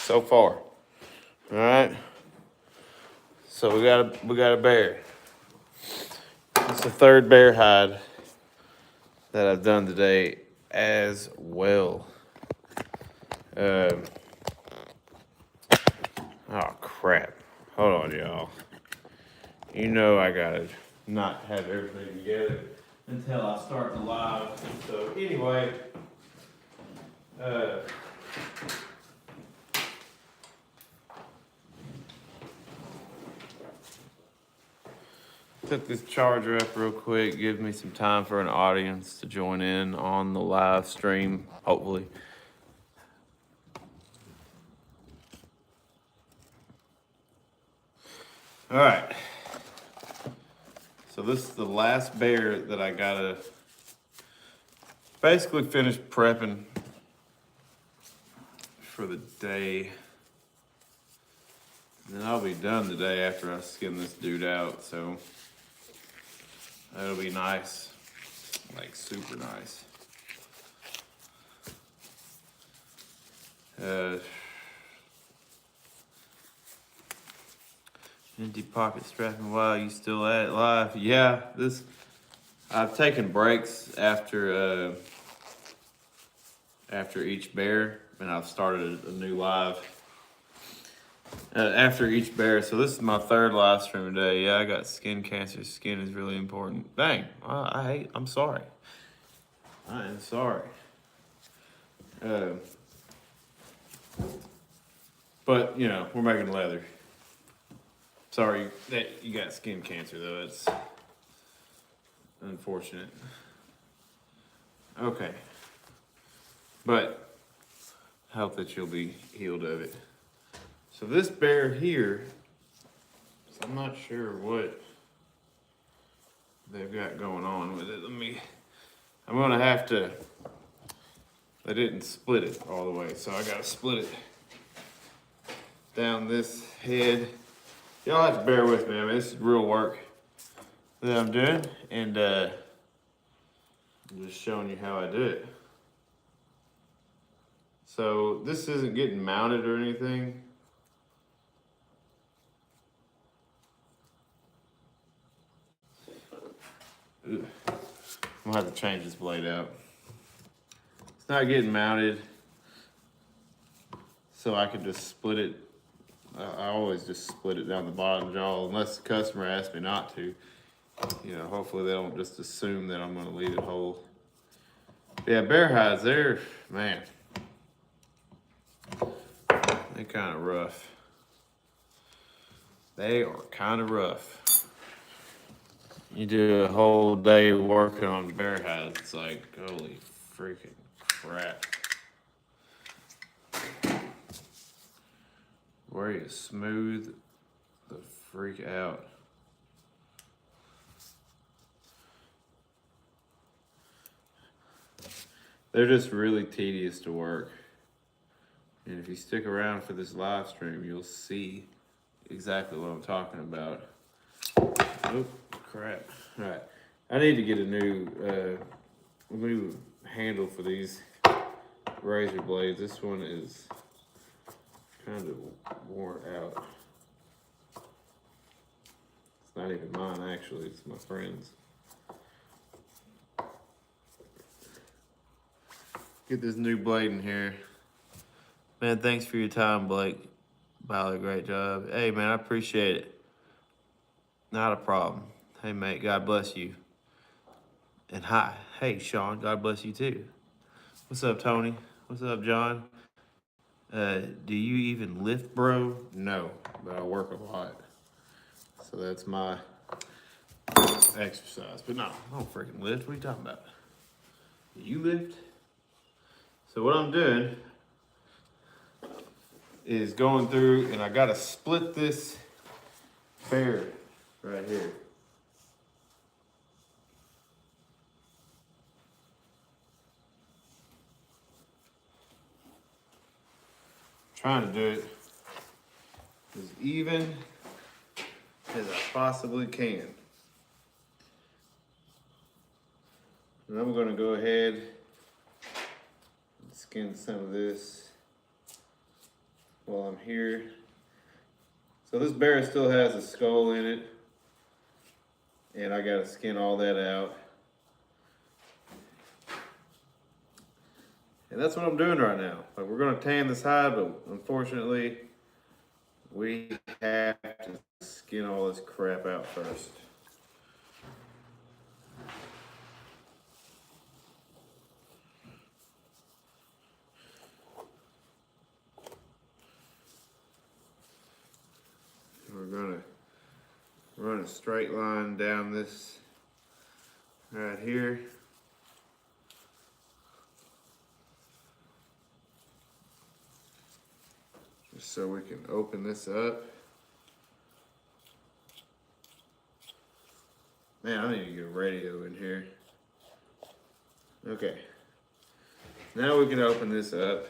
so far. All right. So we got a bear. It's the third bear hide that I've done today as well. Oh crap! Hold on, y'all. You know I gotta not have everything together until I start the live. So anyway, took this charger up real quick, give me some time for an audience to join in on the live stream, hopefully. All right. So this is the last bear that I gotta basically finish prepping for the day. And then I'll be done today after I skin this dude out, so that'll be nice, like super nice. Empty pocket strapping while you still at it live. Yeah, I've taken breaks after each bear, and I've started a new live after each bear. So this is my third live stream today. Yeah, I got skin cancer. Skin is really important. Dang, I'm sorry. I am sorry. But you know, we're making leather. Sorry that you got skin cancer though. It's unfortunate. Okay. But I hope that you'll be healed of it. So this bear here, I'm not sure what they've got going on with it. I'm gonna have to, they didn't split it all the way, so I gotta split it down this head. Y'all have to bear with me. I mean, this is real work that I'm doing, and I'm just showing you how I do it. So this isn't getting mounted or anything. I'm gonna have to change this blade out. It's not getting mounted, so I can just split it. I always just split it down the bottom jaw, unless the customer asks me not to. You know, hopefully they don't just assume that I'm gonna leave it whole. Yeah, bear hides, they're, man, they're kind of rough. They are kind of rough. You do a whole day working on bear hides, it's like, holy freaking crap. Where you smooth the freak out. They're just really tedious to work. And if you stick around for this live stream, you'll see exactly what I'm talking about. Oh, crap. All right. I need to get a new handle for these razor blades. This one is kind of worn out. It's not even mine, actually. It's my friend's. Get this new blade in here. Man, thanks for your time, Blake. Byler, great job. Hey, man, I appreciate it. Not a problem. Hey, mate, God bless you. And hi. Hey, Sean, God bless you too. What's up, Tony? What's up, John? Do you even lift, bro? No, but I work a lot. So that's my exercise. But no, I don't freaking lift. What are you talking about? You lift? So what I'm doing is going through, and I gotta split this bear right here. Trying to do it as even as I possibly can. And I'm gonna go ahead and skin some of this while I'm here. So this bear still has a skull in it, and I gotta skin all that out. And that's what I'm doing right now. Like, we're gonna tan this hide, but unfortunately, we have to skin all this crap out first. We're gonna run a straight line down this right here. Just so we can open this up. Man, I need to get a radio in here. Okay. Now we can open this up.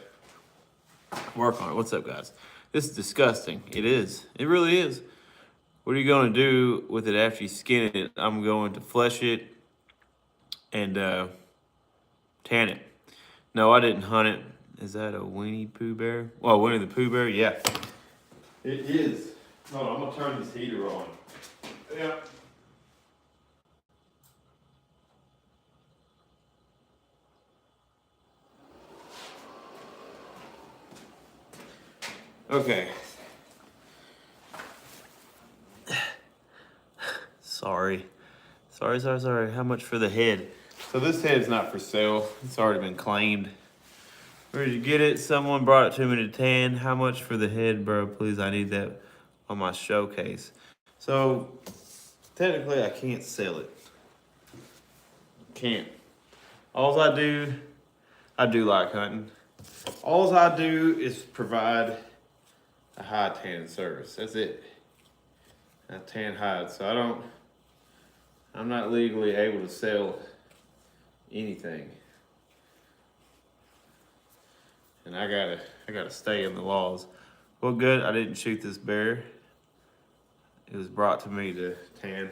Work on it. What's up, guys? This is disgusting. It is. It really is. What are you going to do with it after you skin it? I'm going to flesh it and tan it. No, I didn't hunt it. Is that a Winnie Pooh bear? Well, Winnie the Pooh bear? Yeah. It is. Hold on, I'm going to turn this heater on. Yeah. Okay. Sorry. How much for the head? So this head's not for sale. It's already been claimed. Where did you get it? Someone brought it to me to tan. How much for the head, bro? Please, I need that on my showcase. So, technically, I can't sell it. Can't. All I do like hunting. All I do is provide a hide tanning service. That's it. I tan hide, so I'm not legally able to sell anything. And I gotta stay in the laws. Well, good, I didn't shoot this bear. It was brought to me to tan.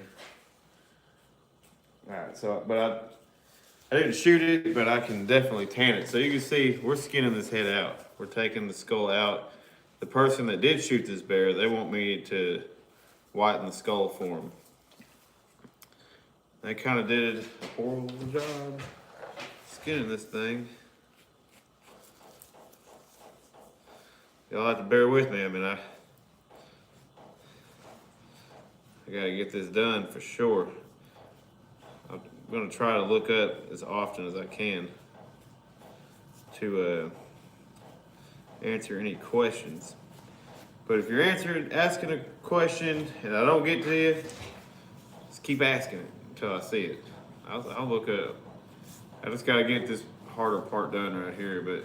All right, so, but I didn't shoot it, but I can definitely tan it. So you can see, we're skinning this head out. We're taking the skull out. The person that did shoot this bear, they want me to whiten the skull for them. They kind of did a horrible job skinning this thing. Y'all have to bear with me. I mean, I gotta get this done for sure. I'm gonna try to look up as often as I can to answer any questions. But if you're asking a question and I don't get to you, just keep asking it until I see it. I'll look up. I just gotta get this harder part done right here, but.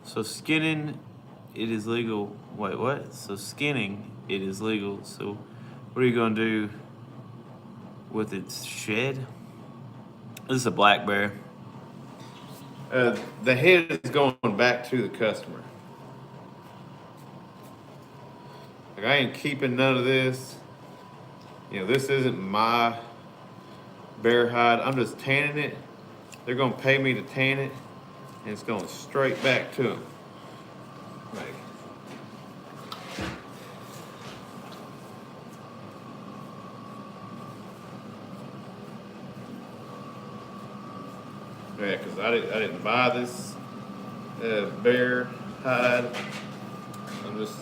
So skinning, it is legal. Wait, what? So skinning, it is legal. So what are you gonna do with its shed? This is a black bear. The head is going back to the customer. Like, I ain't keeping none of this. You know, this isn't my bear hide. I'm just tanning it. They're gonna pay me to tan it, and it's going straight back to them. Like, yeah, because I didn't buy this bear hide. I'm just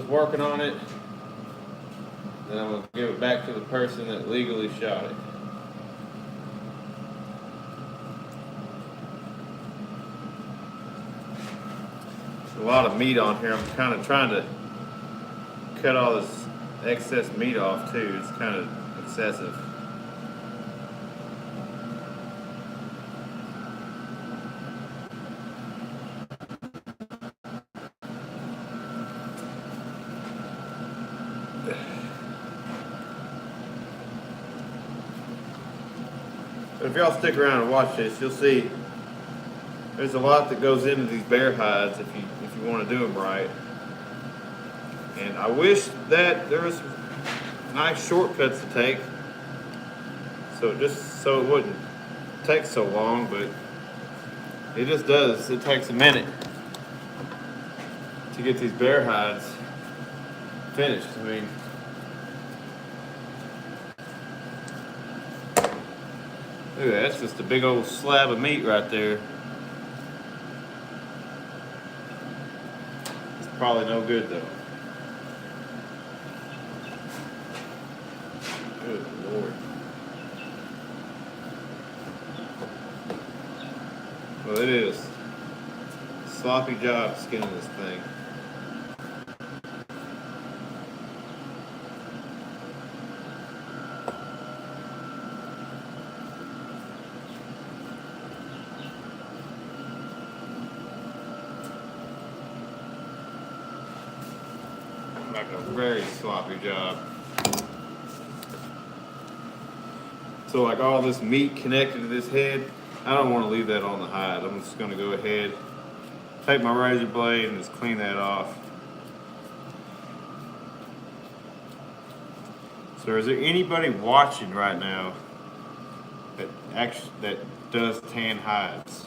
working on it. Then I'm gonna give it back to the person that legally shot it. There's a lot of meat on here. I'm kind of trying to cut all this excess meat off too. It's kind of excessive. But if y'all stick around and watch this, you'll see there's a lot that goes into these bear hides if you want to do them right. And I wish that there was some nice shortcuts to take, so it wouldn't take so long. But It just does. It takes a minute to get these bear hides finished. I mean, look at that. That's just a big old slab of meat right there. It's probably no good though. Good Lord. Well, it is. Sloppy job skinning this thing. Like a very sloppy job. So like all this meat connected to this head, I don't want to leave that on the hide. I'm just going to go ahead, take my razor blade and just clean that off. So is there anybody watching right now that does tan hides?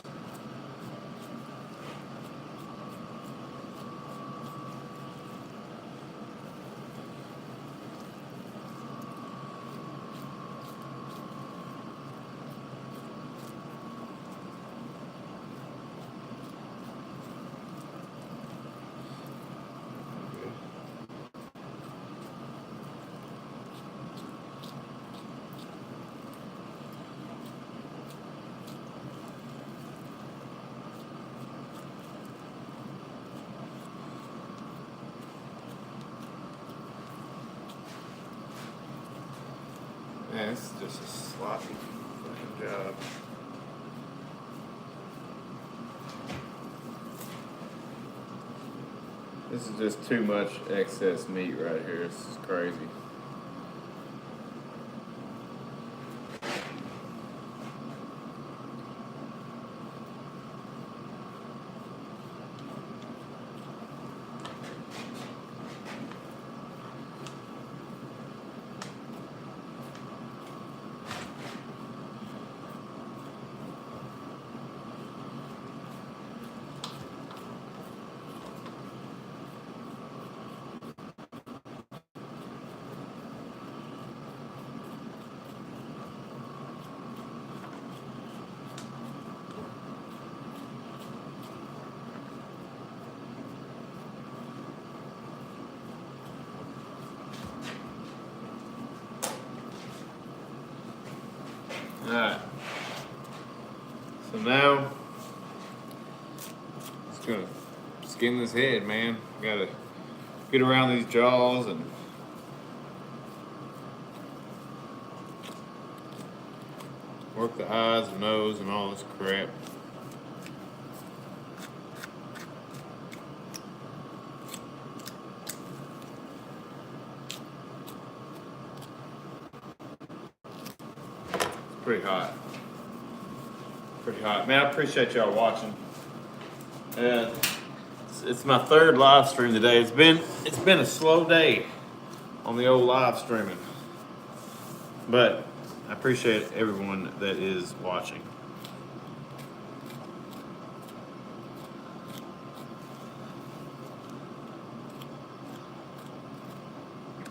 Man, this is just a sloppy fucking job. This is just too much excess meat right here. This is crazy. Alright. So now, just gonna skin this head, man. Gotta get around these jaws and work the eyes and nose and all this crap. Pretty hot. Pretty hot. Man, I appreciate y'all watching. It's my third live stream today. It's been a slow day on the old live streaming. But I appreciate everyone that is watching.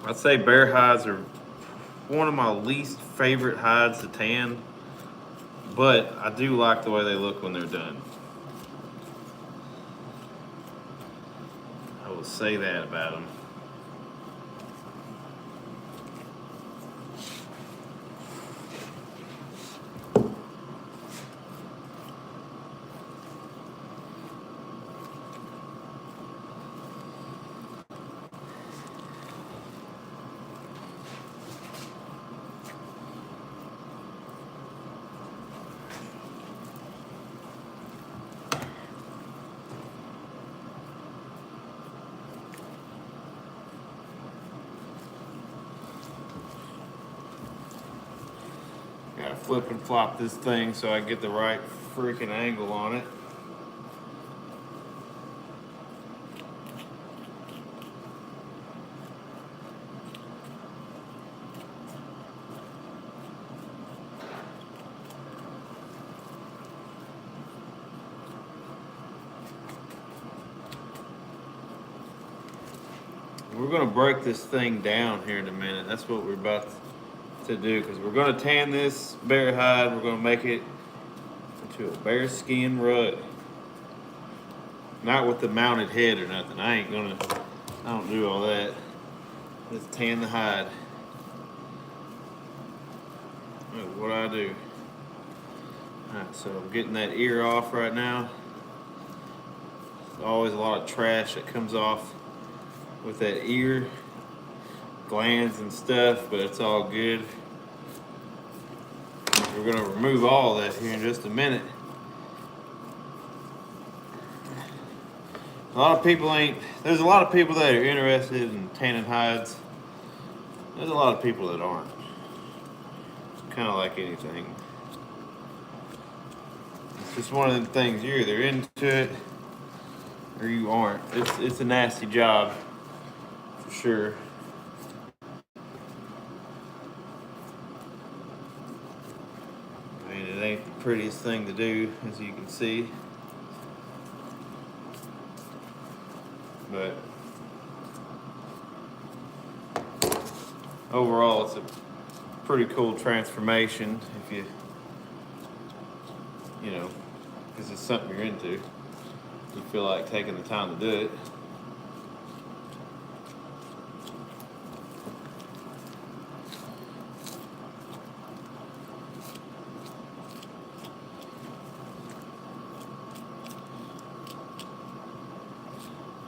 I'd say bear hides are one of my least favorite hides to tan, but I do like the way they look when they're done. I will say that about them. Gotta flip and flop this thing so I get the right freaking angle on it. we're gonna break this thing down here in a minute. That's what we're about to do, because we're gonna tan this bear hide. We're gonna make it into a bear skin rug. Not with the mounted head or nothing. I don't do all that. Just tan the hide. That's what I do. Alright, so I'm getting that ear off right now. There's always a lot of trash that comes off with that ear, glands and stuff, but it's all good. We're gonna remove all that here in just a minute. There's a lot of people that are interested in tanning hides. There's a lot of people that aren't. Kind of like anything. It's just one of them things, you're either into it or you aren't. It's a nasty job, for sure. I mean, it ain't the prettiest thing to do, as you can see. But overall, it's a pretty cool transformation if you know, because it's something you're into. You feel like taking the time to do it.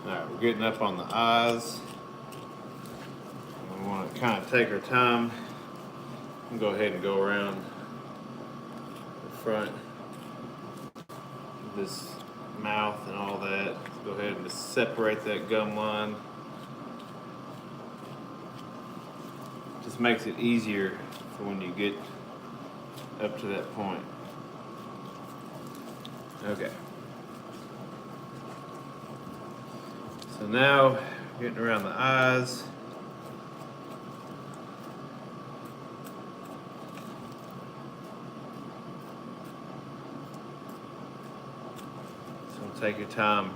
Alright, we're getting up on the eyes. We want to kind of take our time and go ahead and go around the front of this mouth and all that. Let's go ahead and just separate that gum line. Just makes it easier for when you get up to that point. Okay. So now, getting around the eyes. So take your time.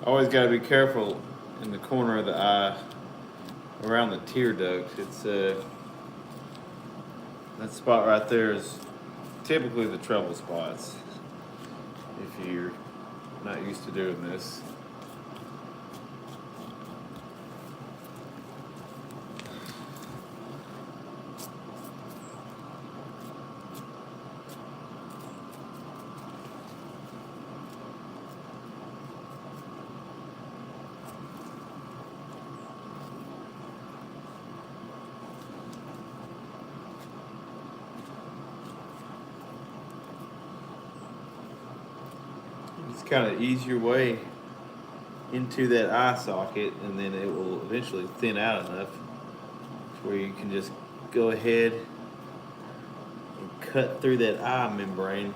Always got to be careful in the corner of the eye, around the tear duct. It's that spot right there is typically the trouble spots if you're not used to doing this. Just kind of ease your way into that eye socket, and then it will eventually thin out enough where you can just go ahead and cut through that eye membrane.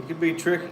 It can be tricky.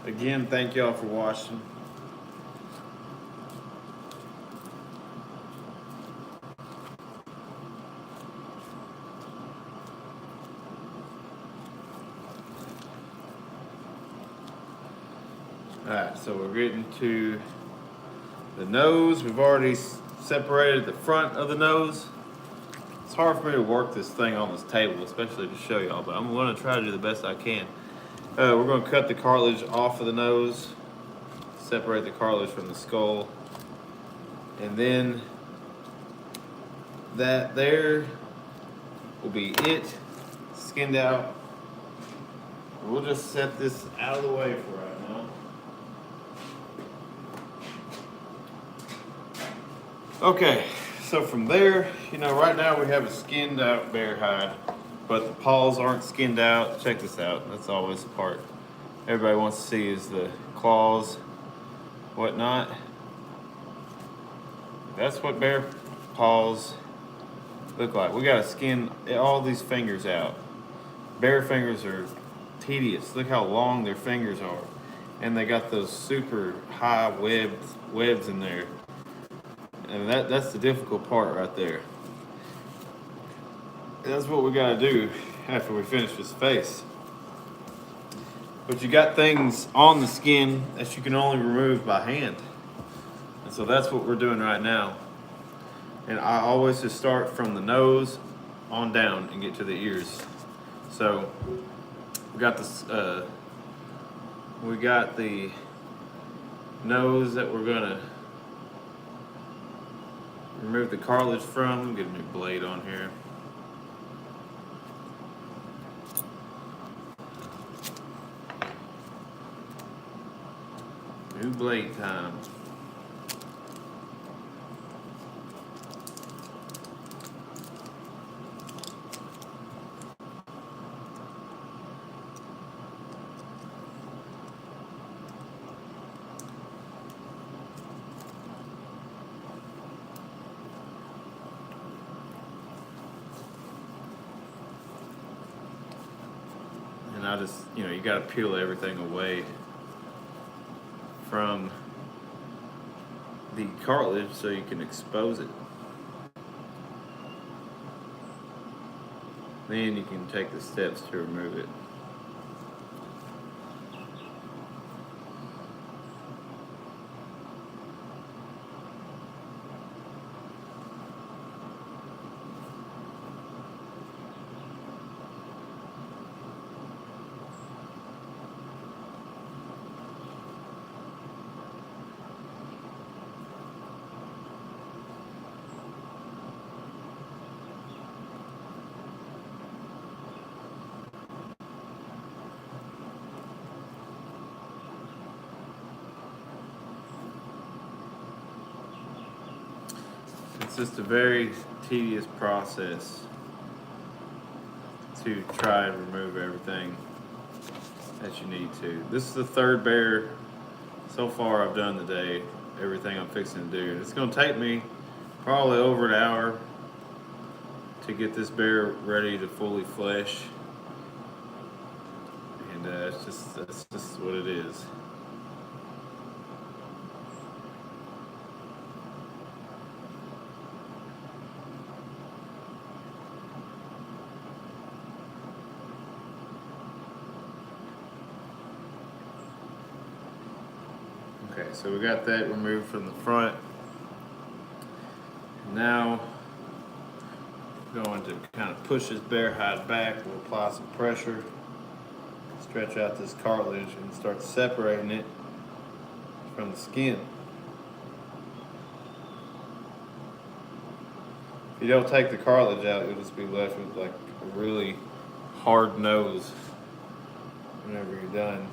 Again, thank y'all for watching. Alright, so we're getting to the nose. We've already separated the front of the nose. It's hard for me to work this thing on this table, especially to show y'all, but I'm going to try to do the best I can. We're going to cut the cartilage off of the nose, separate the cartilage from the skull, and then that there will be it, skinned out. We'll just set this out of the way for right now. Okay, so from there, right now we have a skinned out bear hide, but the paws aren't skinned out. Check this out. That's always the part everybody wants to see is the claws, whatnot. That's what bear paws look like. We gotta skin all these fingers out. Bear fingers are tedious. Look how long their fingers are. And they got those super high webs in there. And that's the difficult part right there. That's what we gotta do after we finish his face. But you got things on the skin that you can only remove by hand. And so that's what we're doing right now. And I always just start from the nose on down and get to the ears. So we got this. We got the nose that we're gonna remove the cartilage from. Get a new blade on here. New blade time. And I just, you got to peel everything away from the cartilage so you can expose it. Then you can take the steps to remove it. It's just a very tedious process to try and remove everything that you need to. This is the third bear so far I've done today, everything I'm fixing to do. And it's going to take me probably over an hour to get this bear ready to fully flesh. And that's just what it is. Okay, so we got that removed from the front. Now, we're going to kind of push this bear hide back. We'll apply some pressure, stretch out this cartilage, and start separating it from the skin. If you don't take the cartilage out, you'll just be left with like a really hard nose whenever you're done.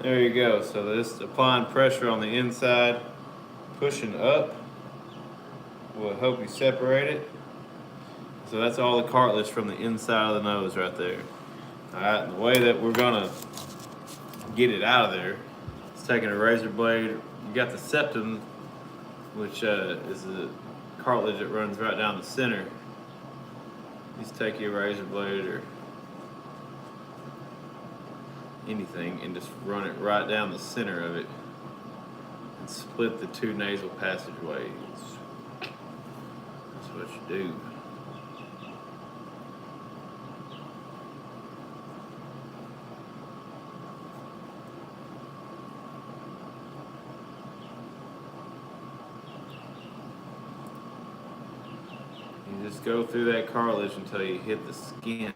There you go. So this applying pressure on the inside, pushing up, will help you separate it. So that's all the cartilage from the inside of the nose right there. All right, and the way that we're gonna get it out of there is taking a razor blade. You got the septum, which is the cartilage that runs right down the center. Just take your razor blade or anything and just run it right down the center of it and split the two nasal passageways. That's what you do. You just go through that cartilage until you hit the skin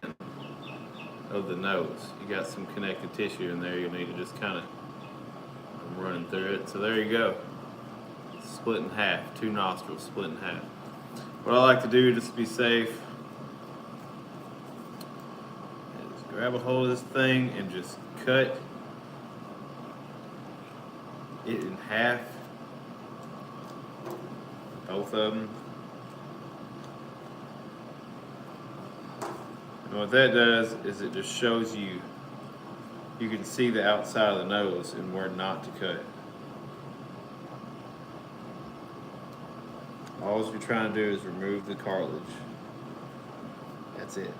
of the nose. You got some connective tissue in there. You need to just kind of running through it. So there you go. Split in half. Two nostrils split in half. What I like to do just to be safe is grab a hold of this thing and just cut it in half. Both of them. And what that does is it just shows you, you can see the outside of the nose and where not to cut. All you're trying to do is remove the cartilage. That's it.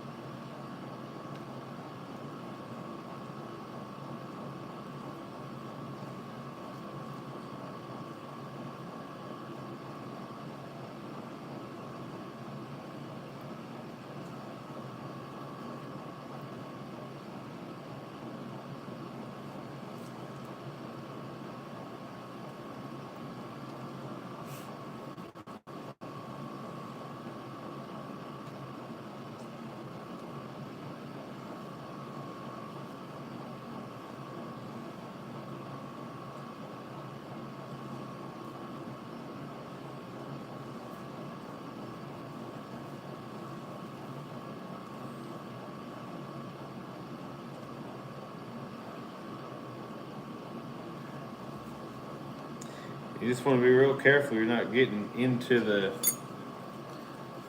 You just want to be real careful you're not getting into the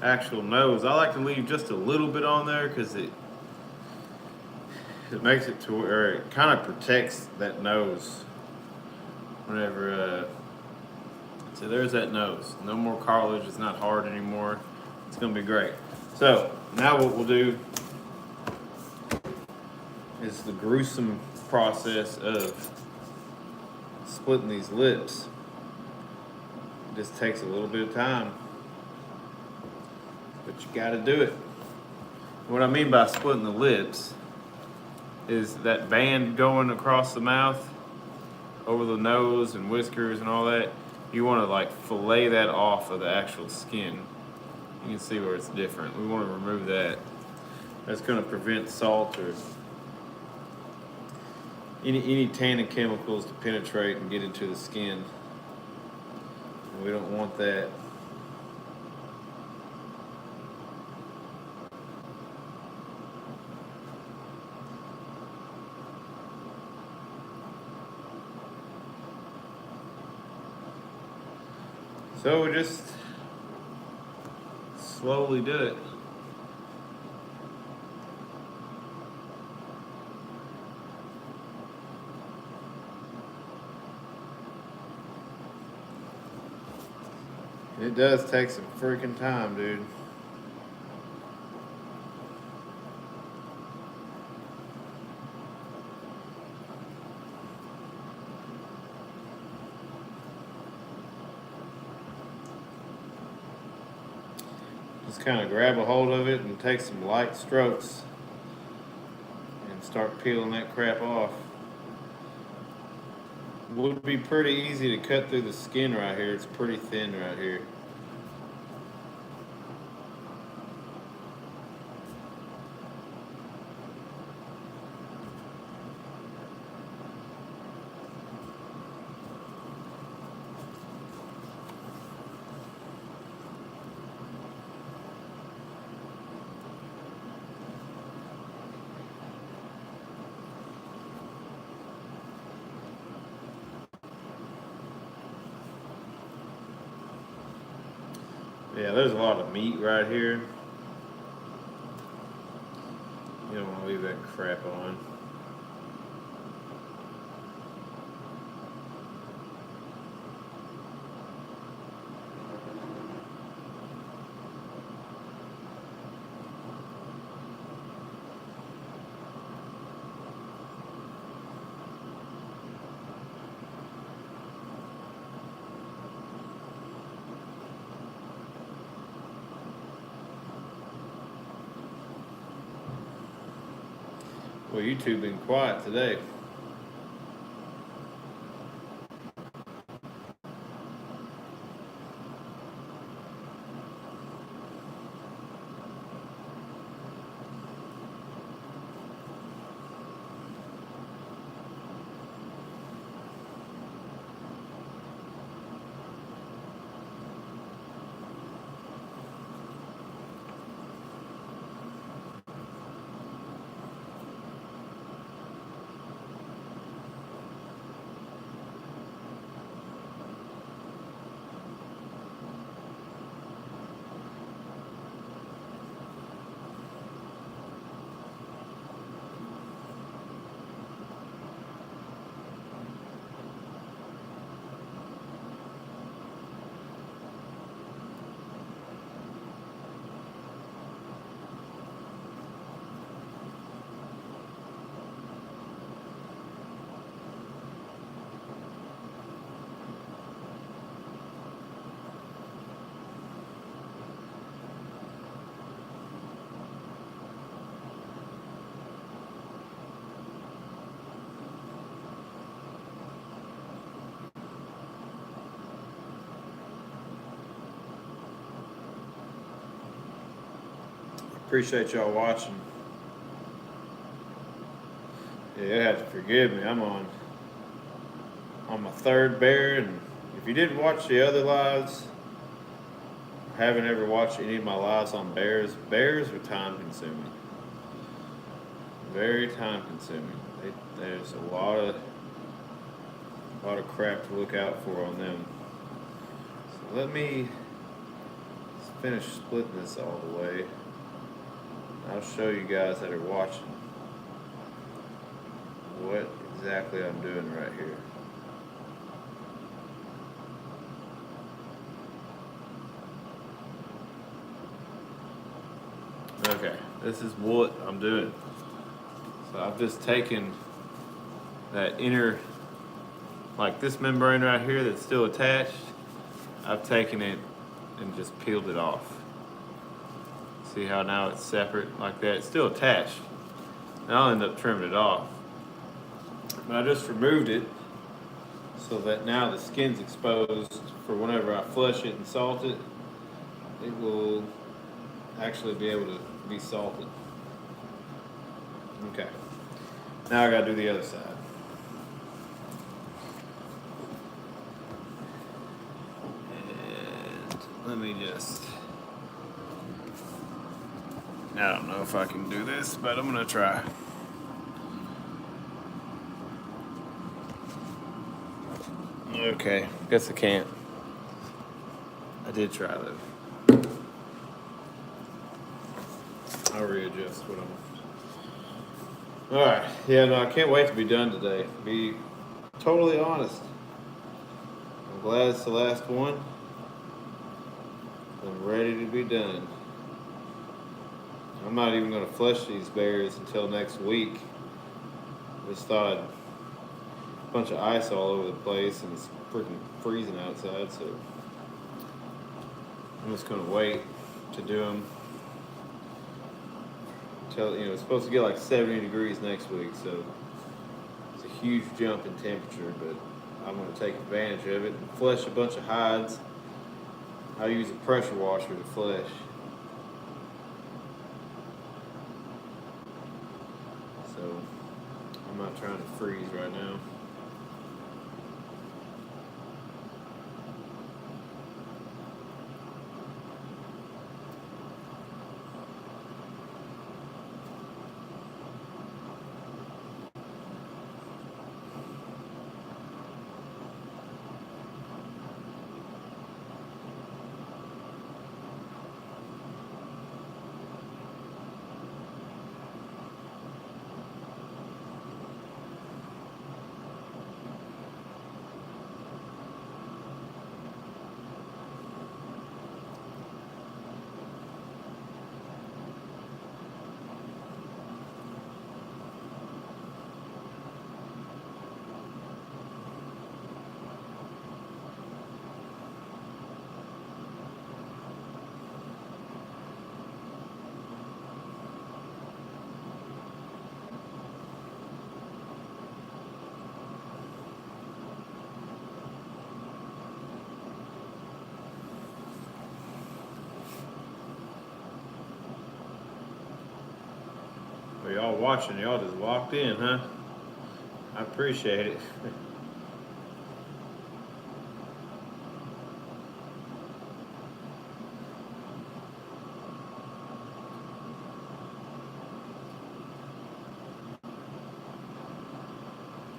actual nose. I like to leave just a little bit on there because it makes it to where it kind of protects that nose whenever so there's that nose. No more cartilage. It's not hard anymore. It's going to be great. So now what we'll do is the gruesome process of splitting these lips. It just takes a little bit of time, but you got to do it. What I mean by splitting the lips is that band going across the mouth, over the nose and whiskers and all that. You want to like fillet that off of the actual skin. You can see where it's different. We want to remove that. That's going to prevent salt or any tannin chemicals to penetrate and get into the skin. We don't want that. So we just slowly do it. It does take some freaking time, dude. Just kind of grab a hold of it and take some light strokes and start peeling that crap off. Would be pretty easy to cut through the skin right here. It's pretty thin right here. Yeah, there's a lot of meat right here. You don't want to leave that crap on. Well, you two been quiet today. Appreciate y'all watching. Yeah, you have to forgive me. I'm on my third bear, and if you didn't watch the other lives, haven't ever watched any of my lives on bears, bears are time consuming. Very time consuming. There's a lot of crap to look out for on them. So let me finish splitting this all the way. I'll show you guys that are watching what exactly I'm doing right here. Okay, this is what I'm doing. So I've just taken that inner, like this membrane right here that's still attached, I've taken it and just peeled it off. See how now it's separate like that? It's still attached. And I'll end up trimming it off. But I just removed it so that now the skin's exposed for whenever I flush it and salt it, it will actually be able to be salted. Okay. Now I gotta do the other side. And let me just, I don't know if I can do this, but I'm gonna try. Okay, guess I can't. I did try though. I'll readjust what I'm. Alright, yeah, no, I can't wait to be done today. Be totally honest. I'm glad it's the last one. I'm ready to be done. I'm not even going to flush these bears until next week. Just thought a bunch of ice all over the place and it's freaking freezing outside, so I'm just going to wait to do them until, it's supposed to get like 70 degrees next week, so it's a huge jump in temperature, but I'm going to take advantage of it and flush a bunch of hides. I'll use a pressure washer to flush. So I'm not trying to freeze right now. Are y'all watching? Y'all just walked in, huh? I appreciate it.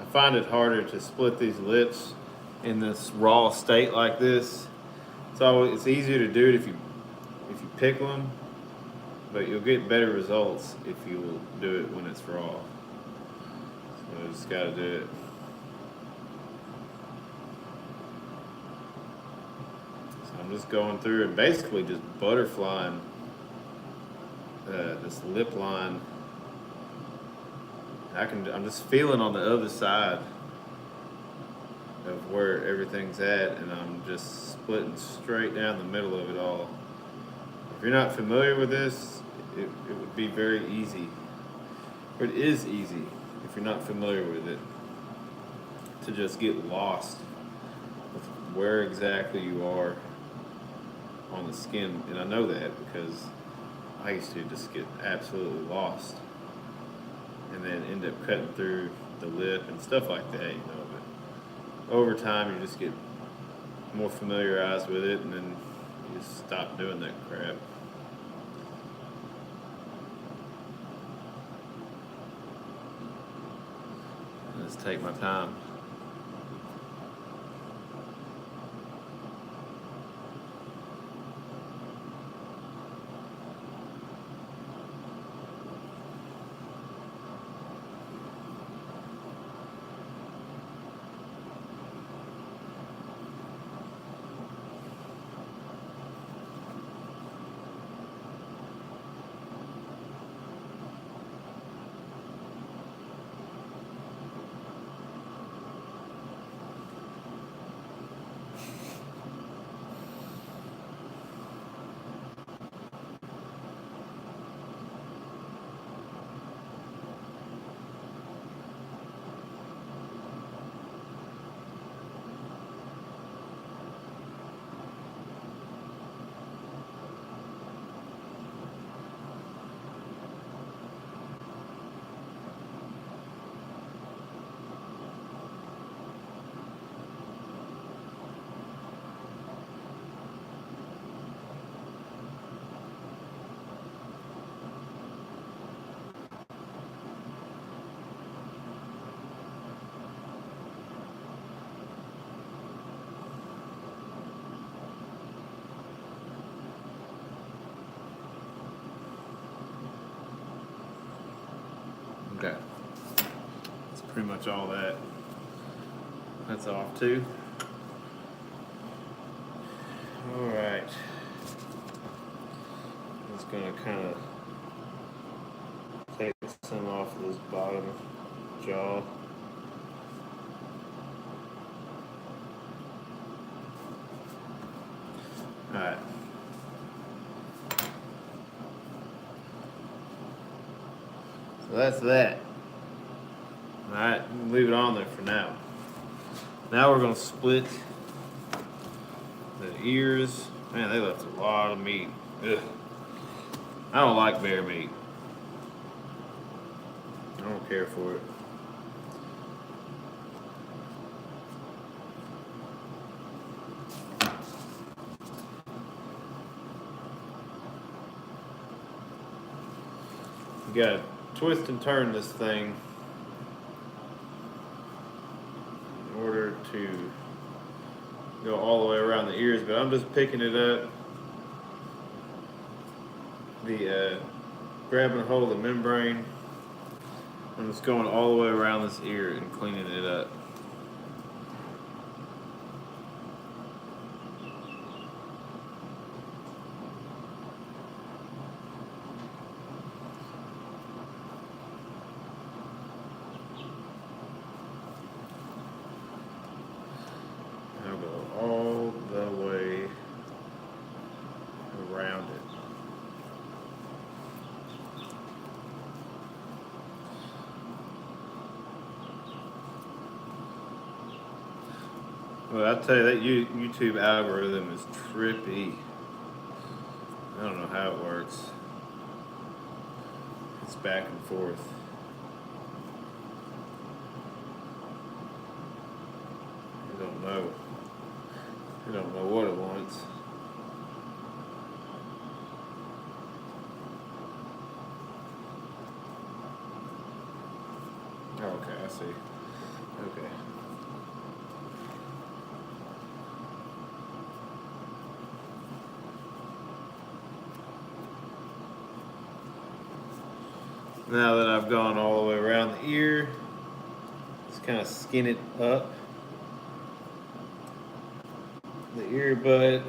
I find it harder to split these lips in this raw state like this. It's easier to do it if you pickle them, but you'll get better results if you do it when it's raw. So I just gotta do it. So I'm just going through and basically just butterflying this lip line. I'm just feeling on the other side of where everything's at, and I'm just splitting straight down the middle of it all. If you're not familiar with this, it would be very easy. Or it is easy if you're not familiar with it to just get lost with where exactly you are on the skin. And I know that because I used to just get absolutely lost and then end up cutting through the lip and stuff like that, you know. But over time, you just get more familiarized with it, and then you just stop doing that crap. Just take my time. Okay. That's pretty much all that. That's off too. Alright. Just gonna kind of take some off of this bottom jaw. Alright. So that's that. Alright, leave it on there for now. Now we're going to split the ears. Man, they left a lot of meat. Ugh. I don't like bear meat. I don't care for it. You gotta twist and turn this thing in order to go all the way around the ears, but I'm just picking it up, grabbing a hold of the membrane. I'm just going all the way around this ear and cleaning it up. I'll go all the way around it. Well, I'll tell you, that YouTube algorithm is trippy. I don't know how it works. It's back and forth. I don't know. I don't know what it wants. Okay, I see. Okay. Now that I've gone all the way around the ear, just kind of skin it up. The earbud,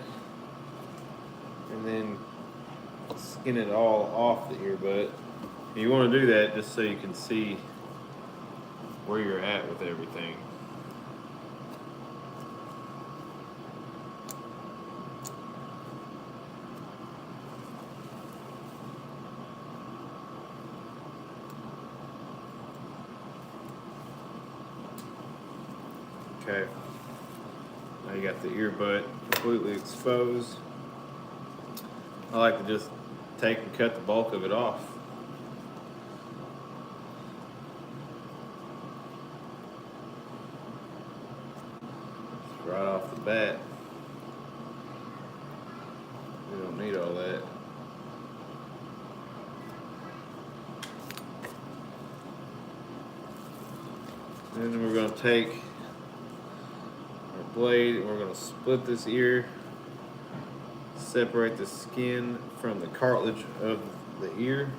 and then skin it all off the earbud. You want to do that just so you can see where you're at with everything. Okay. Now you got the earbud completely exposed. I like to just take and cut the bulk of it off. Right off the bat. We don't need all that. Then we're going to take our blade and we're going to split this ear, separate the skin from the cartilage of the ear.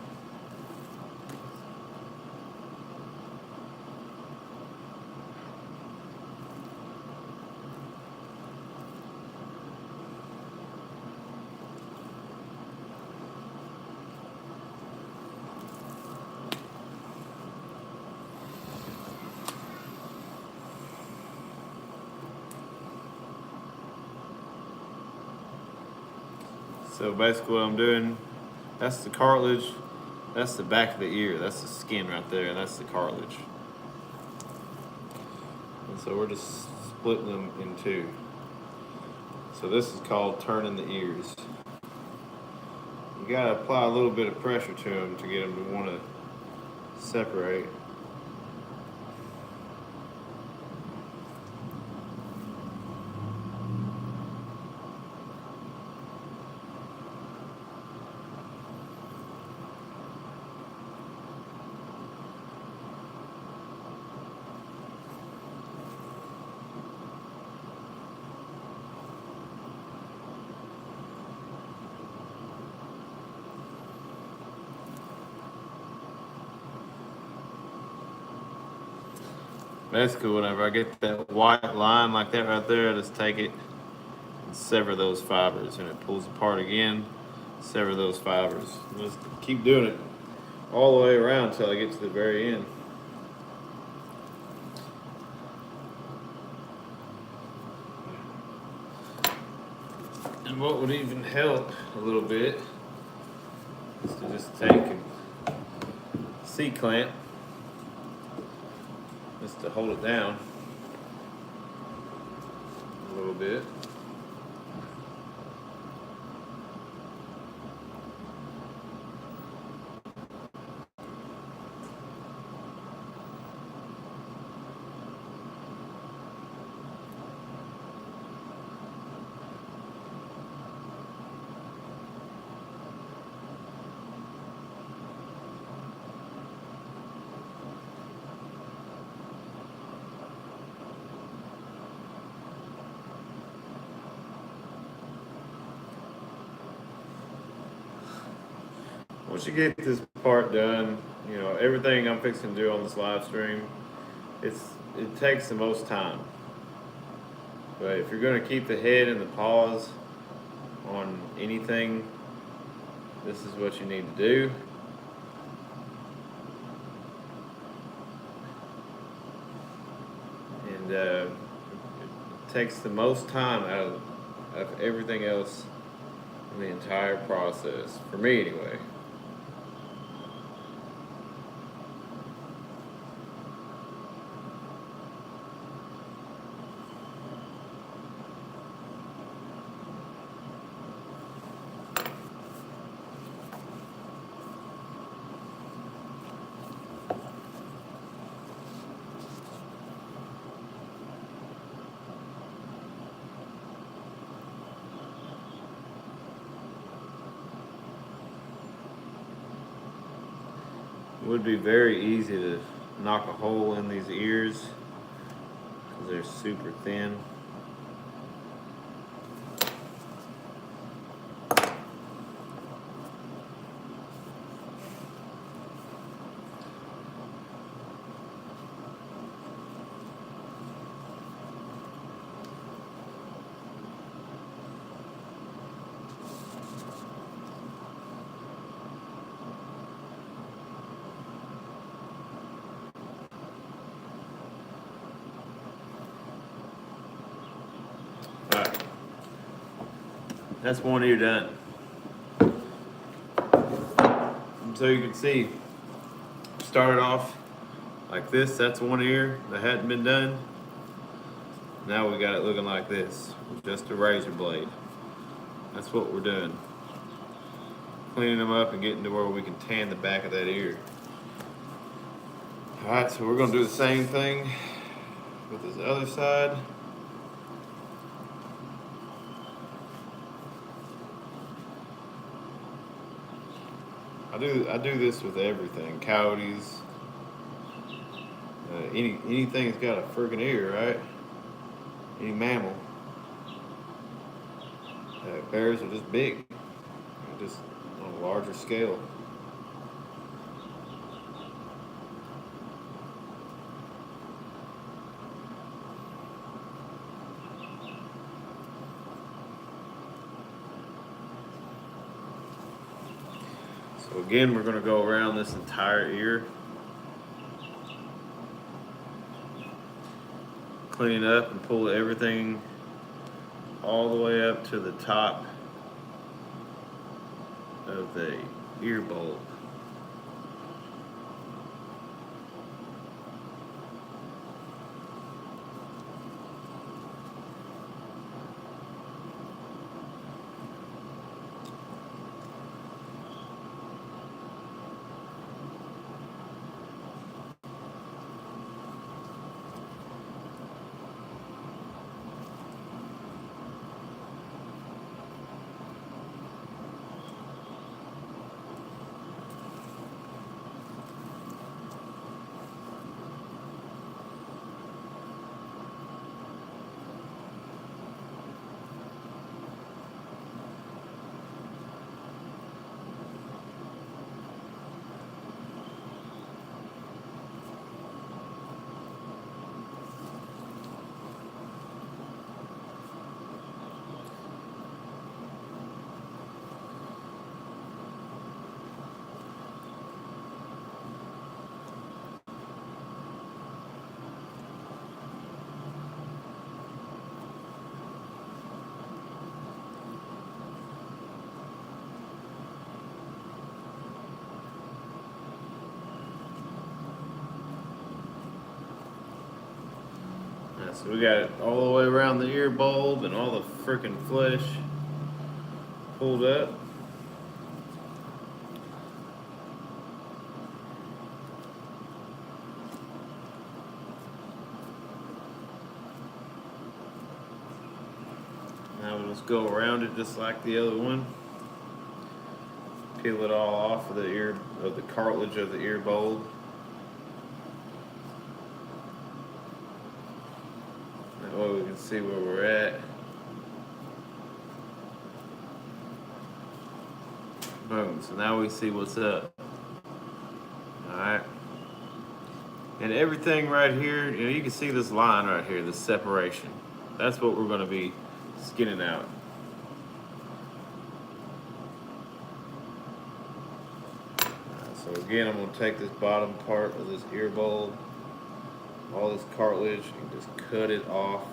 So basically what I'm doing, that's the cartilage, that's the back of the ear, that's the skin right there, and that's the cartilage. And so we're just splitting them in two. So this is called turning the ears. You gotta apply a little bit of pressure to them to get them to want to separate. Basically, whenever I get that white line like that right there, I just take it and sever those fibers, and it pulls apart again. Sever those fibers. Just keep doing it all the way around until I get to the very end. And what would even help a little bit is to just take a C-clamp just to hold it down a little bit. Once you get this part done, you know, everything I'm fixing to do on this live stream, it takes the most time. But if you're going to keep the head and the paws on anything, this is what you need to do. And it takes the most time out of everything else in the entire process, for me anyway. It would be very easy to knock a hole in these ears because they're super thin. Alright, that's one ear done. And so you can see, started off like this, that's one ear that hadn't been done. Now we got it looking like this, with just a razor blade. That's what we're doing. Cleaning them up and getting to where we can tan the back of that ear. Alright, so we're gonna do the same thing with this other side. I do this with everything, coyotes, anything that's got a freaking ear, right? Any mammal. Bears are just big, just on a larger scale. So again, we're going to go around this entire ear, clean it up and pull everything all the way up to the top of the ear bulb. So we got it all the way around the ear bulb and all the freaking flesh pulled up. Now we'll just go around it just like the other one. Peel it all off of the cartilage of the ear bulb. That way we can see where we're at. Boom, so now we see what's up. Alright. And everything right here, you can see this line right here, this separation. That's what we're gonna be skinning out. So again, I'm gonna take this bottom part of this ear bulb, all this cartilage, and just cut it off.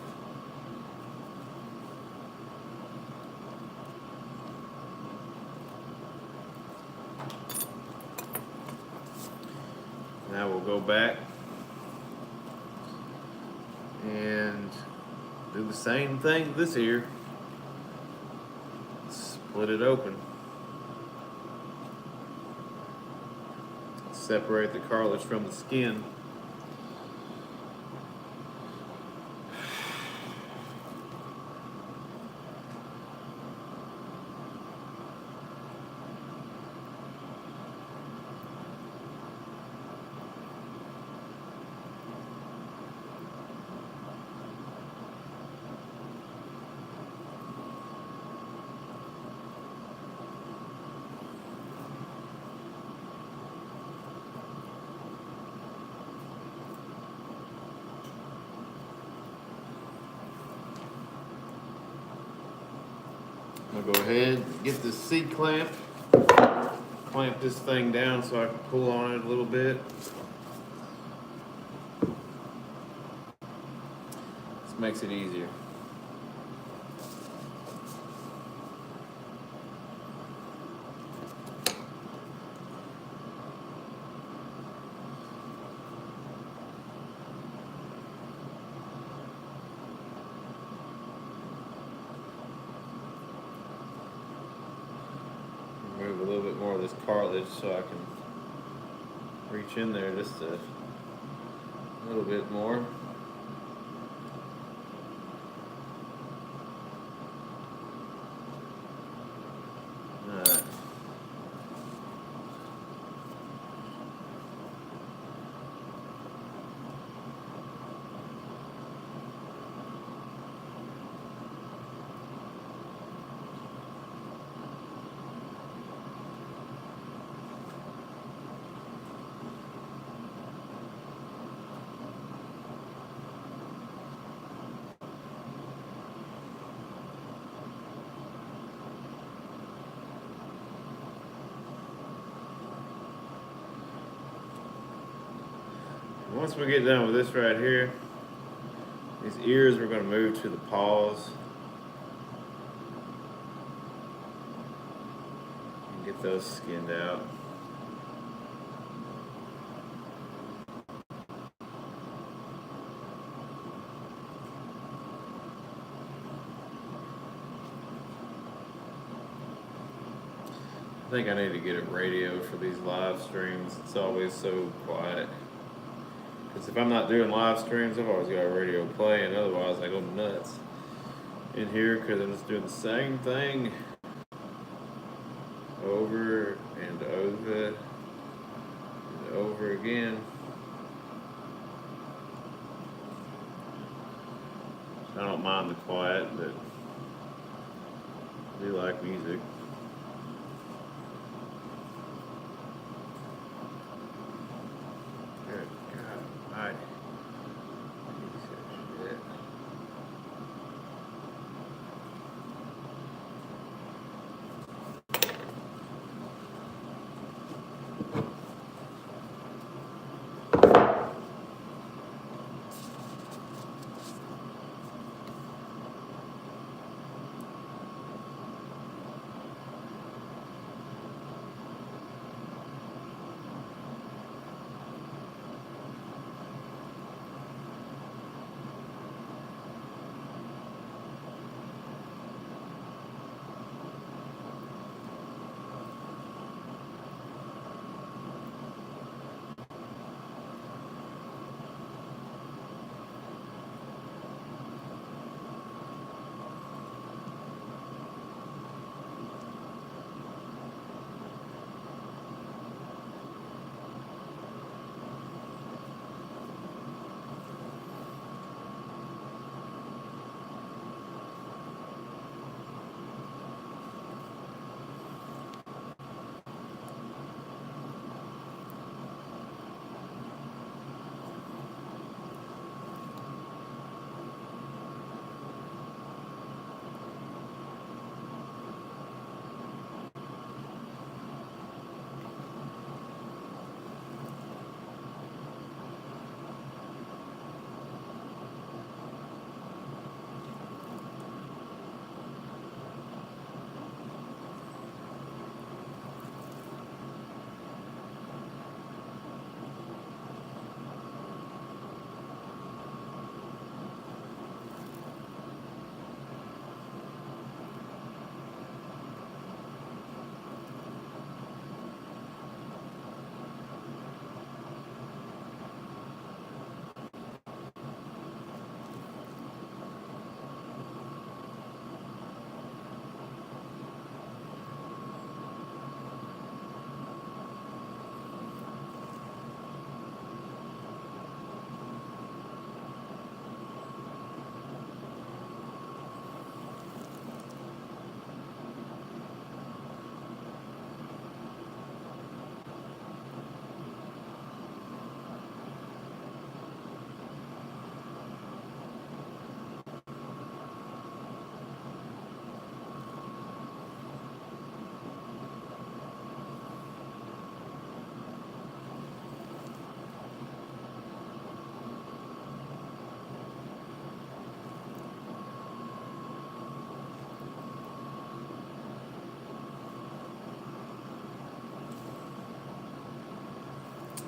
Now we'll go back and do the same thing with this ear. Split it open. Separate the cartilage from the skin. I'm gonna go ahead and get this C-clamp, clamp this thing down so I can pull on it a little bit. This makes it easier. Remove a little bit more of this cartilage so I can reach in there just a little bit more. Alright. Once we get done with this right here, these ears we're going to move to the paws and get those skinned out. I think I need to get a radio for these live streams. It's always so quiet. Because if I'm not doing live streams, I've always got a radio playing. Otherwise, I go nuts in here because I'm just doing the same thing over and over and over again. I don't mind the quiet, but I do like music.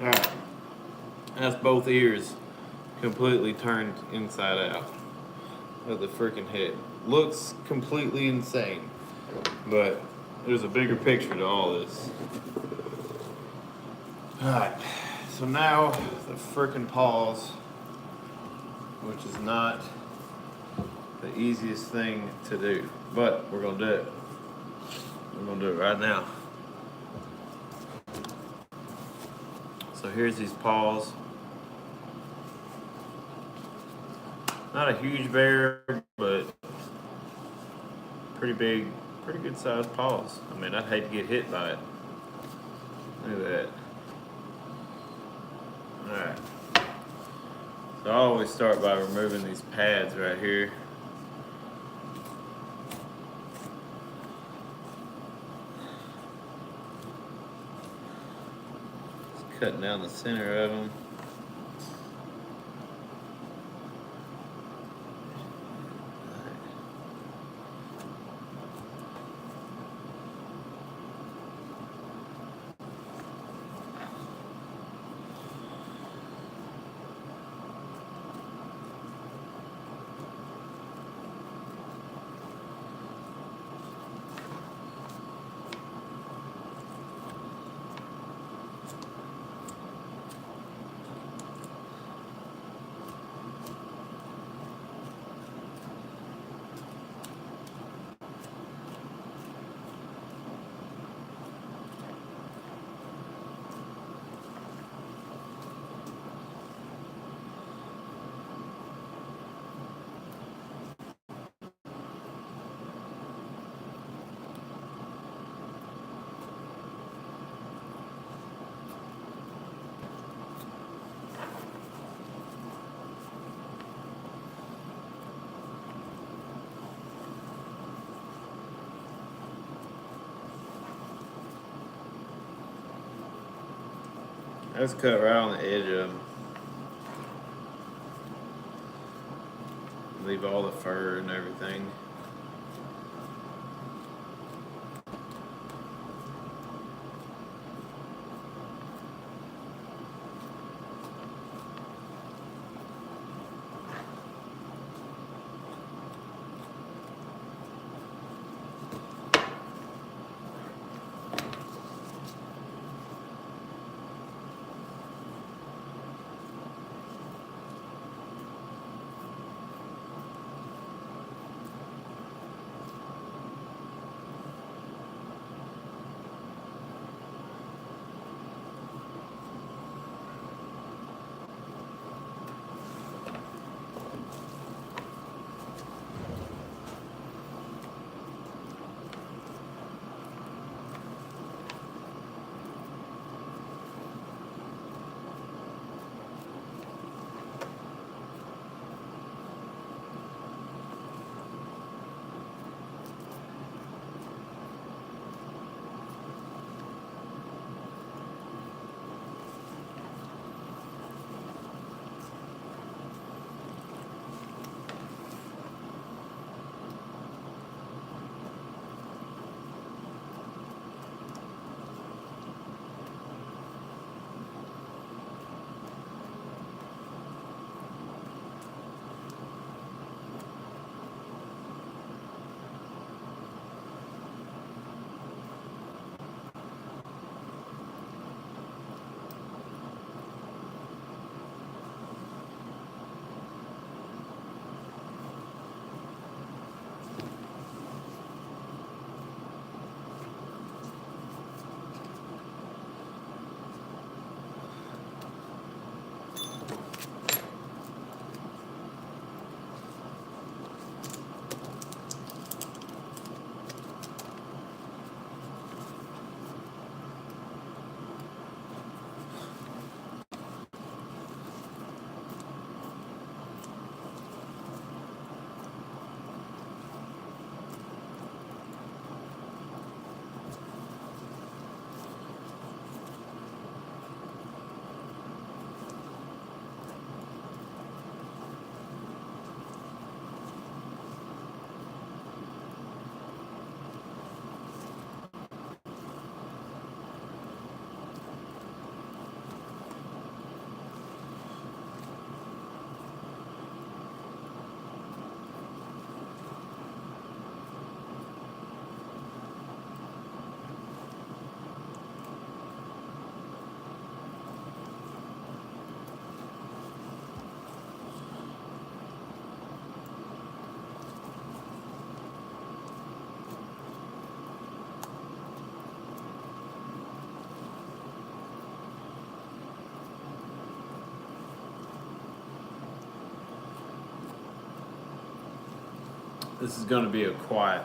Alright, that's both ears completely turned inside out of the freaking head. Looks completely insane, but there's a bigger picture to all this. Alright, so now the freaking paws, which is not the easiest thing to do, but we're gonna do it. We're gonna do it right now. So here's these paws. Not a huge bear, but pretty big, pretty good sized paws. I mean, I'd hate to get hit by it. Look at that. Alright. So I always start by removing these pads right here. Just cutting down the center of them. Let's cut right on the edge of them. Leave all the fur and everything. This is going to be a quiet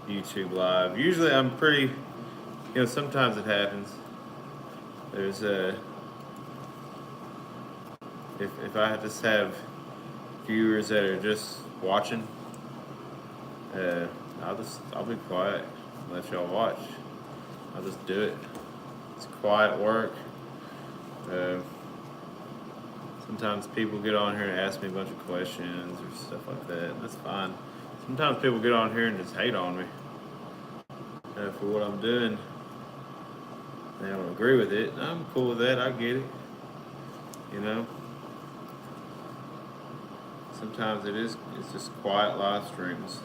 YouTube live. Usually I'm pretty, sometimes it happens. There's if I just have viewers that are just watching, I'll be quiet, let y'all watch. I'll just do it. It's quiet work. Sometimes people get on here and ask me a bunch of questions or stuff like that, and that's fine. Sometimes people get on here and just hate on me for what I'm doing. They don't agree with it. I'm cool with that. I get it. Sometimes it's just quiet live streams.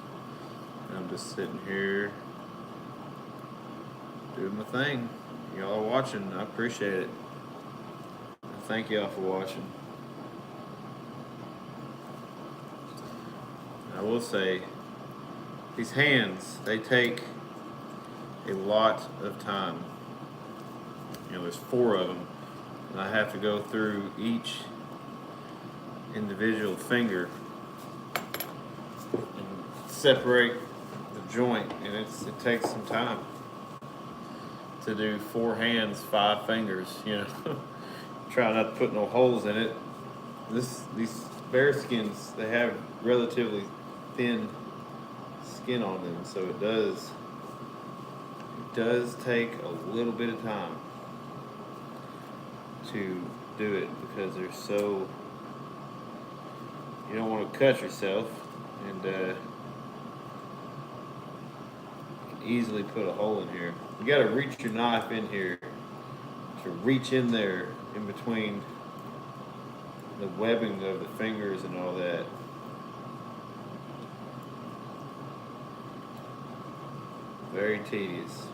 And I'm just sitting here doing my thing. Y'all are watching. I appreciate it. Thank y'all for watching. I will say, these hands, they take a lot of time. There's 4 of them, and I have to go through each individual finger and separate the joint, and it takes some time to do 4 hands, 5 fingers. Try not to put no holes in it. These bear skins, they have relatively thin skin on them, so it does take a little bit of time to do it, because they're so, you don't want to cut yourself, and you can easily put a hole in here. You got to reach your knife in here to reach in there in between the webbing of the fingers and all that. Very tedious.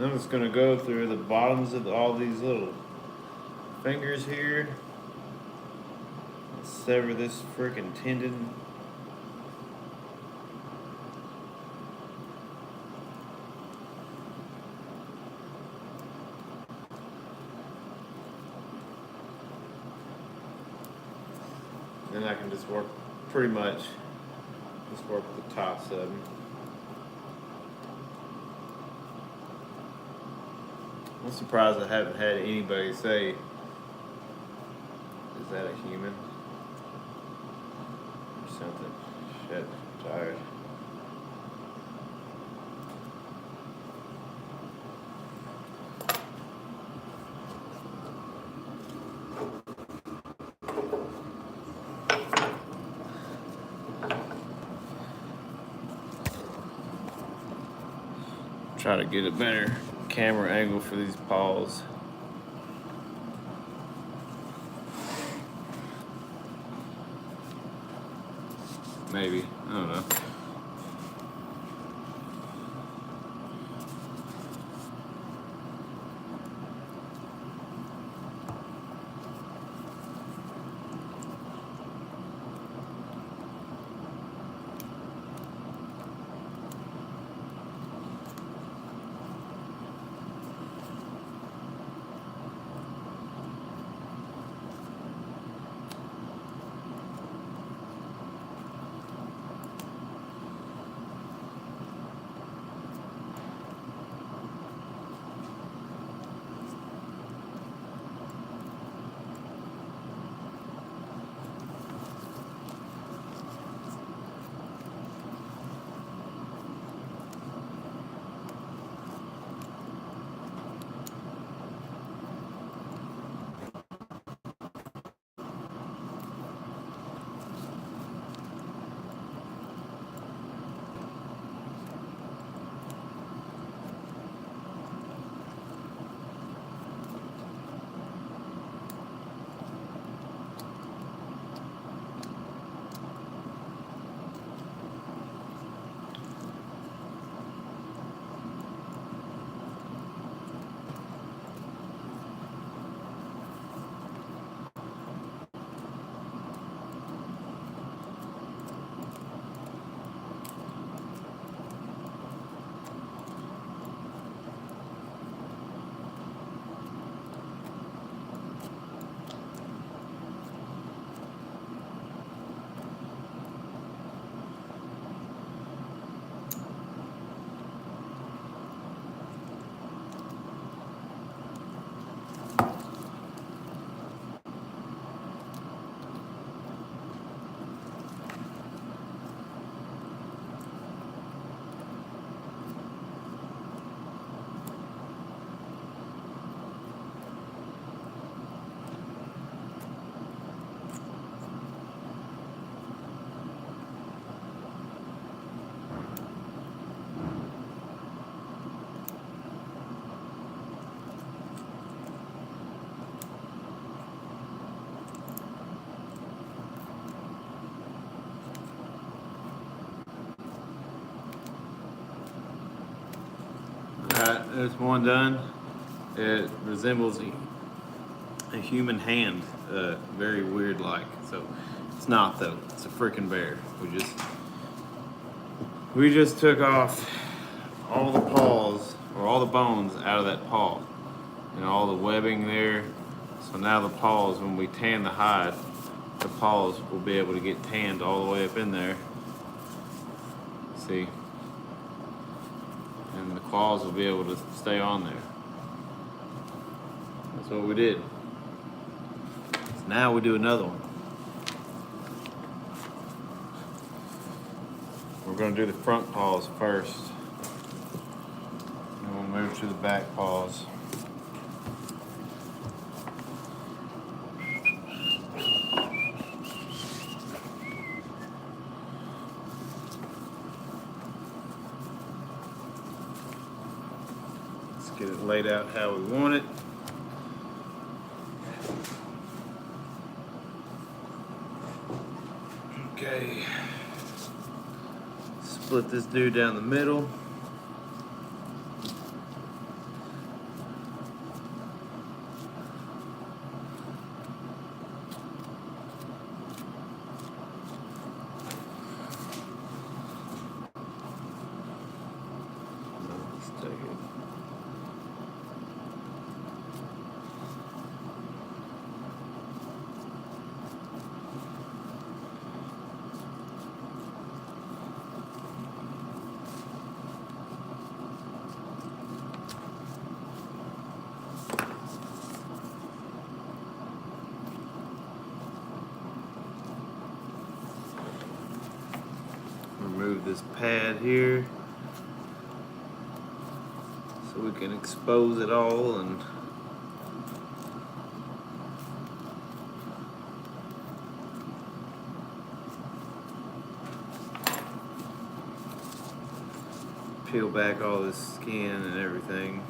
I'm just going to go through the bottoms of all these little fingers here. Sever this freaking tendon. Then I can just work pretty much work the tops of them. I'm surprised I haven't had anybody say, "Is that a human?" or something. Shit, I'm tired. Try to get a better camera angle for these paws. Maybe, I don't know. There's one done. It resembles a human hand, very weird like. So it's not though. It's a freaking bear. We just took off all the paws or all the bones out of that paw and all the webbing there. So now the paws, when we tan the hide, the paws will be able to get tanned all the way up in there. See? And the claws will be able to stay on there. That's what we did. So now we do another one. We're going to do the front paws first. And we'll move to the back paws. Let's get it laid out how we want it. Okay. Split this dude down the middle. Let's take it. Remove this pad here so we can expose it all and peel back all this skin and everything.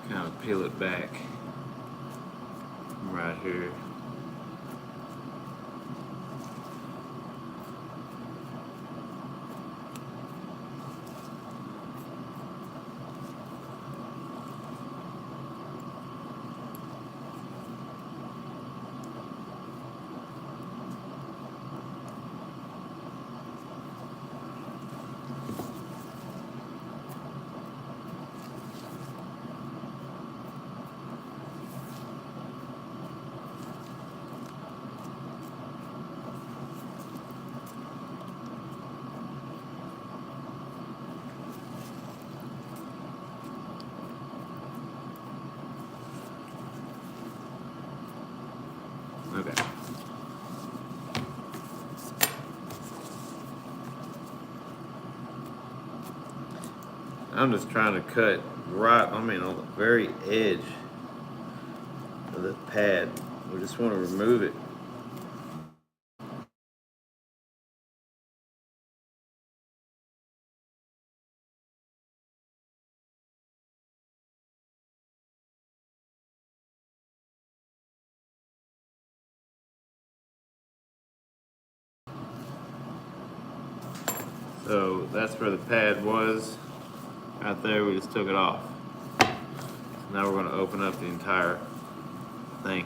Kind of peel it back right here. Okay. I'm just trying to cut on the very edge of the pad. We just want to remove it. So that's where the pad was. Right there, we just took it off. So now we're going to open up the entire thing.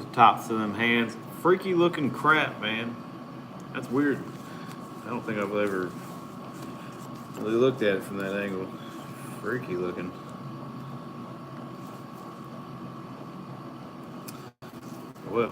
Those tops of them hands. Freaky looking crap, man. That's weird. I don't think I've ever really looked at it from that angle. Freaky looking. Well.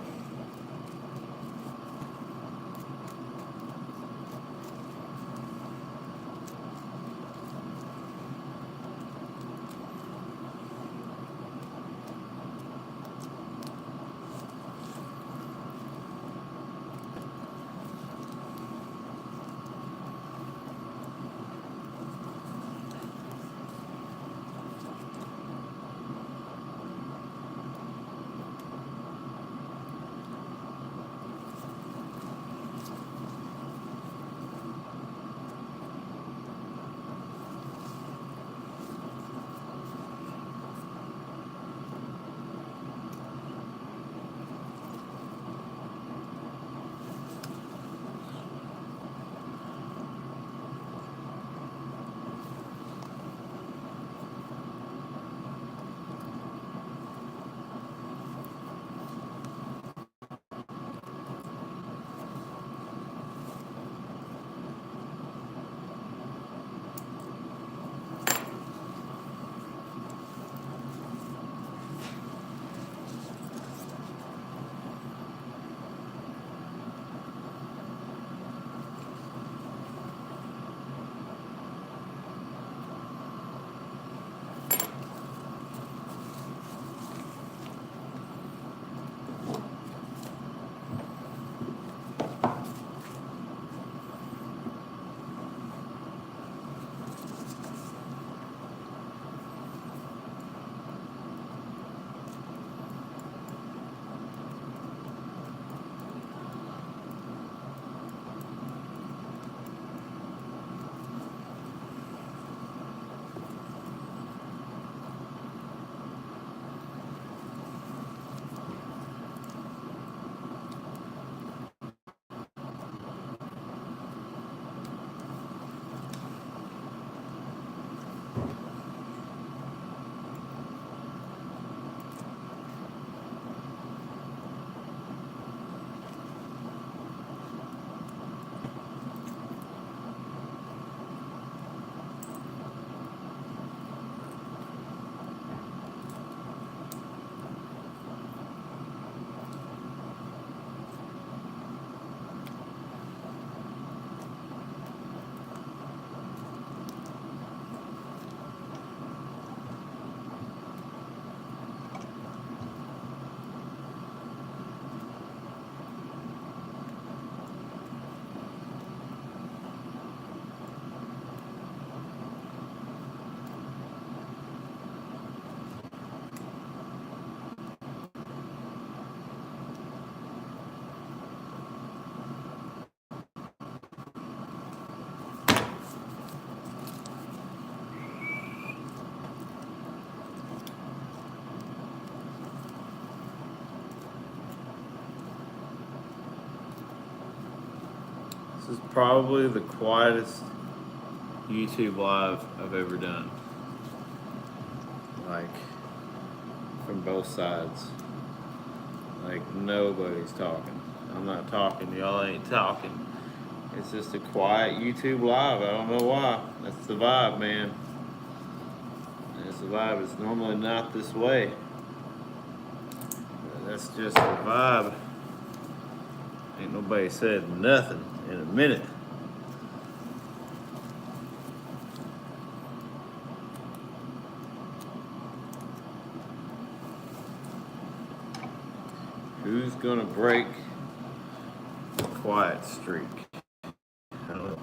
This is probably the quietest YouTube live I've ever done. Like, from both sides. Like, nobody's talking. I'm not talking, y'all ain't talking. It's just a quiet YouTube live. I don't know why. That's the vibe, man. That's the vibe. It's normally not this way. That's just the vibe. Ain't nobody said nothing in a minute. Who's gonna break the quiet streak? I don't know.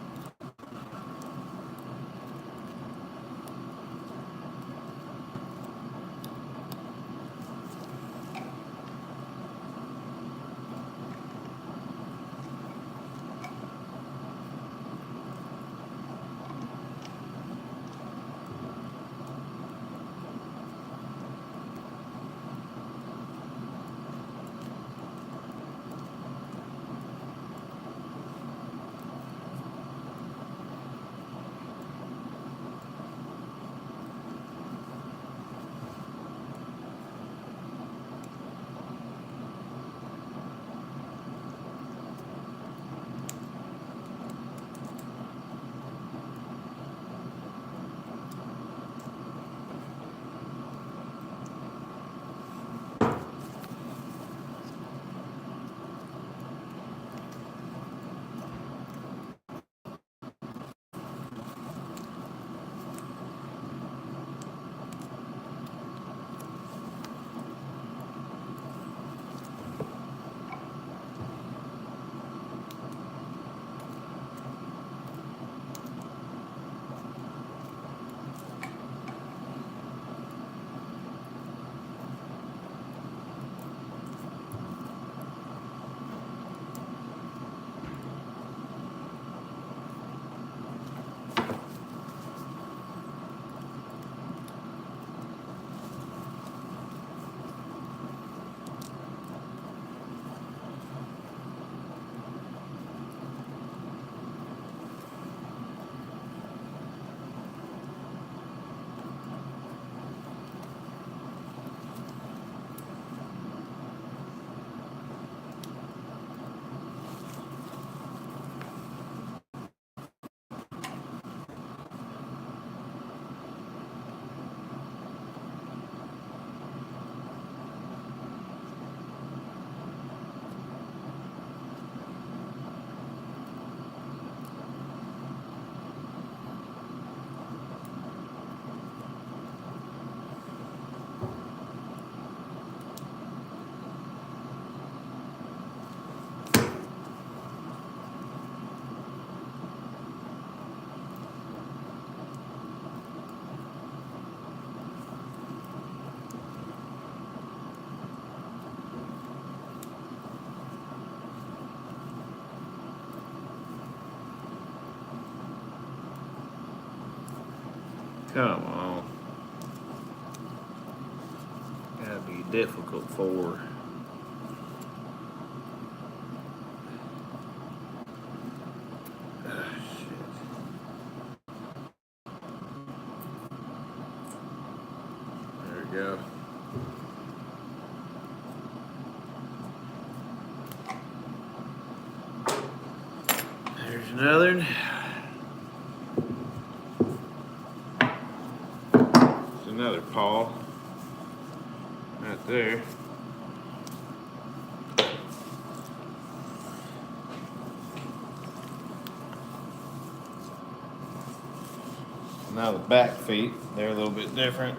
Come on. Gotta be difficult for her. Ah, shit. There we go. There's another one. There's another paw right there. Now the back feet, they're a little bit different.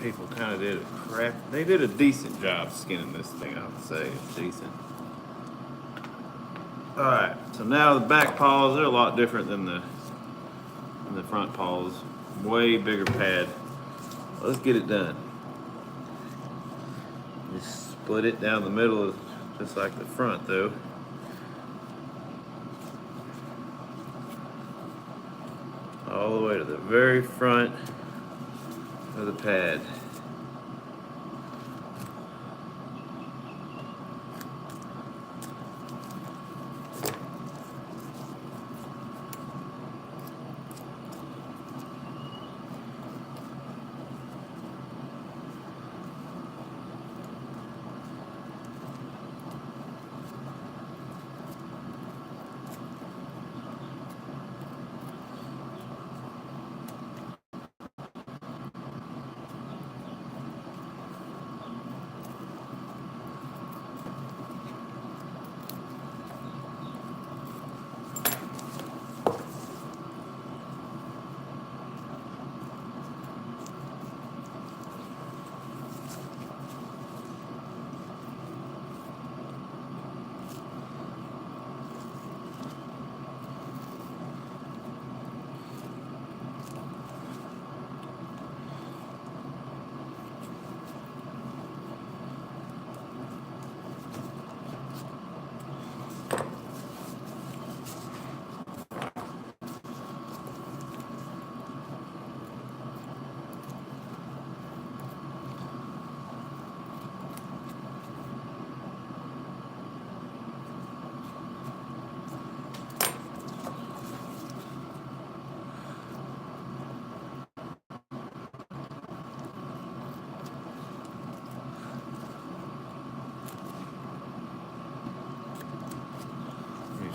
People kind of did a crap. They did a decent job skinning this thing, I would say. It's decent. Alright, so now the back paws, they're a lot different than the front paws. Way bigger pad. Let's get it done. Just split it down the middle, just like the front though. All the way to the very front of the pad.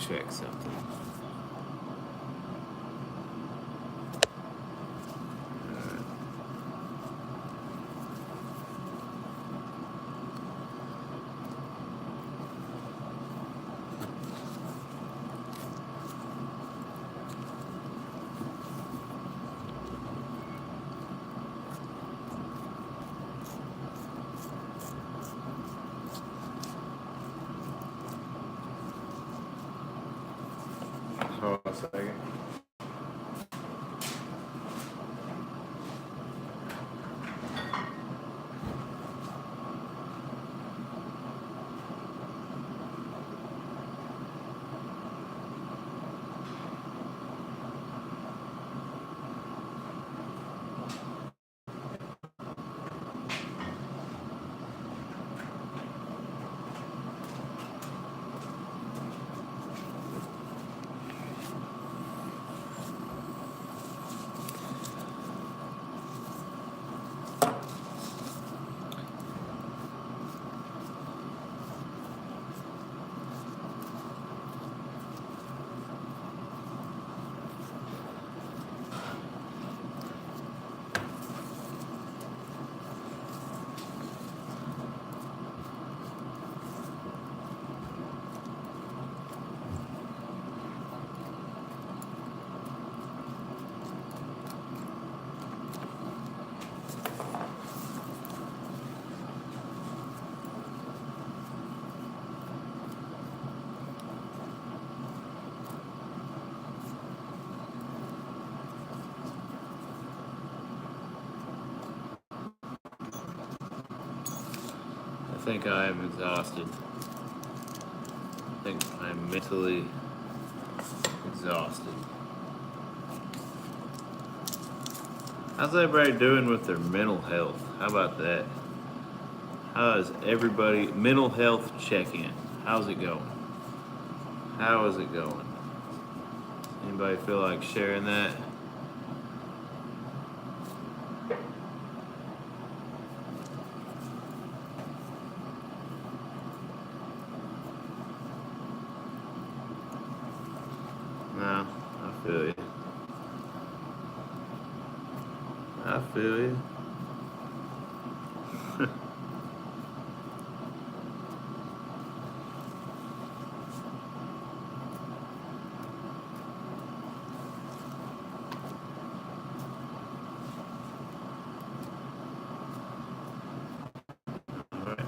Check something. Hold on a second. think I am exhausted. I think I'm mentally exhausted. How's everybody doing with their mental health? How about that? How is everybody mental health check-in? How's it going? How is it going? Anybody feel like sharing that? No, I feel you. I feel you. All right.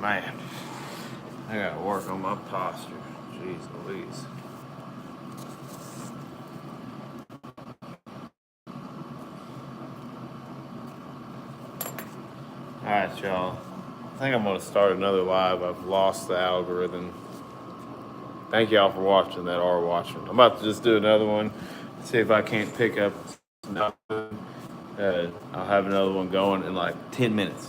Man, I gotta work on my posture. Jeez Louise. Alright, y'all. I think I'm gonna start another live. I've lost the algorithm. Thank y'all for watching that are watching. I'm about to just do another one. See if I can't pick up nothing. I'll have another one going in like 10 minutes.